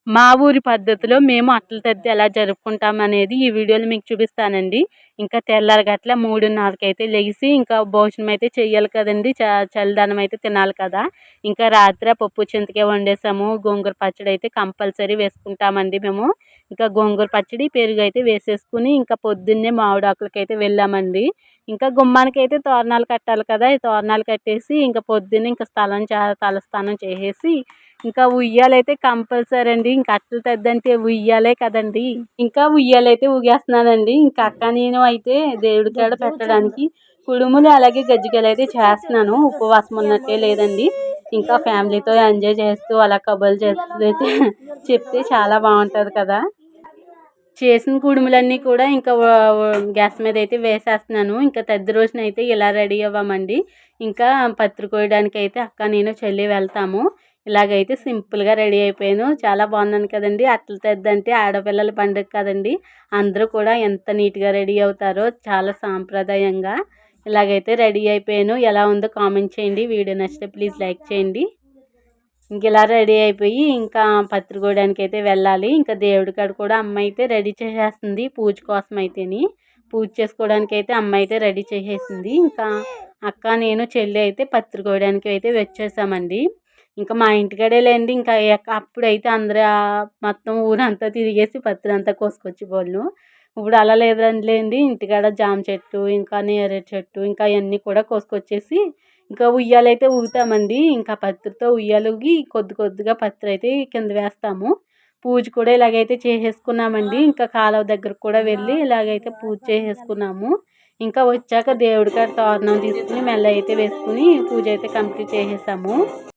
మా ఊరి పద్ధతిలో మేము అట్ల తద్ది ఎలా జరుపుకుంటాం అనేది ఈ వీడియోలో మీకు చూపిస్తానండి. ఇంకా తెల్లారి గట్ల 3:30కి అయితే లెగిసి ఇంకా భోజనం అయితే చెయ్యాలి కదండి. చలిదనం అయితే తినాలి కదా. ఇంకా రాత్రి పప్పు చింతకాయ వండేసాము. గోంగూర పచ్చడి అయితే కంపల్సరీ వేసుకుంటామండి మేము. ఇంకా గోంగూర పచ్చడి పెరుగు అయితే వేసేసుకుని ఇంకా పొద్దున్నే మామిడాకులకైతే వెళ్ళామండి. ఇంకా గుమ్మానికైతే తోరణాలు కట్టాలి కదా. ఈ తోరణాలు కట్టేసి ఇంకా పొద్దున్నే ఇంకా తలస్నానం చేసేసి ఇంకా ఉయ్యాలైతే కంపల్సరీ అండి. ఇంకా అట్ల తద్దంటే ఉయ్యాలే కదండి. ఇంకా ఉయ్యాలైతే ఊగేస్తున్నానండి. ఇంకా అక్క నేను అయితే దేవుడి కాడ పెట్టడానికి కుడుములు అలాగే గజ్జికాయలు అయితే చేస్తున్నాను. ఉపవాసం ఉన్నట్టే లేదండి. ఇంకా ఫ్యామిలీతో ఎంజాయ్ చేస్తూ అలా కబుర్లు చేస్తూ చెప్తే చాలా బాగుంటుంది కదా. చేసిన కుడుములన్నీ కూడా ఇంకా గ్యాస్ మీద అయితే వేసేస్తున్నాను. ఇంకా తద్ది రోజున అయితే ఇలా రెడీ అవ్వమండి. ఇంకా పత్రి కోయడానికి అయితే అక్క నేను చెల్లి వెళ్తాము. ఇలాగైతే సింపుల్గా రెడీ అయిపోయాను. చాలా బాగున్నాను కదండి. అట్ల తద్ది అంటే ఆడపిల్లల పండుగ కదండి. అందరూ కూడా ఎంత నీట్గా రెడీ అవుతారో చాలా సాంప్రదాయంగా. ఇలాగైతే రెడీ అయిపోయాను. ఎలా ఉందో కామెంట్ చేయండి. వీడియో నచ్చితే ప్లీజ్ లైక్ చేయండి. ఇంక ఇలా రెడీ అయిపోయి ఇంకా పత్రి కోయడానికి అయితే వెళ్ళాలి. ఇంకా దేవుడి కాడ కూడా అమ్మ అయితే రెడీ చేసేస్తుంది పూజ కోసం అయితేని. పూజ చేసుకోవడానికి అయితే అమ్మ అయితే రెడీ చేసేసింది. ఇంకా అక్క నేను చెల్లి అయితే పత్రి కోయడానికి అయితే వచ్చేసామండి. ఇంకా మా ఇంటికాడే లేండి. ఇంకా అప్పుడైతే అందరూ మొత్తం ఊరంతా తిరిగేసి పత్రి అంతా కోసుకొచ్చేవాళ్ళు. ఇప్పుడు అలా లేదండి. ఇంటికాడ జామ చెట్టు ఇంకా నేరేడు చెట్టు ఇంకా అవన్నీ కూడా కోసుకొచ్చేసి ఇంకా ఉయ్యాలైతే ఊగుతామండి. ఇంకా పత్రితో ఉయ్యాలు ఊగి కొద్ది కొద్దిగా పత్రి అయితే కింద వేస్తాము. పూజ కూడా ఇలాగైతే చేసేసుకున్నామండి. ఇంకా కాలువ దగ్గరకు కూడా వెళ్ళి ఇలాగైతే పూజ చేసేసుకున్నాము. ఇంకా వచ్చాక దేవుడి కాడ తోరణం తీసుకుని మెల్ల అయితే వేసుకుని పూజ అయితే కంప్లీట్ చేసేసాము.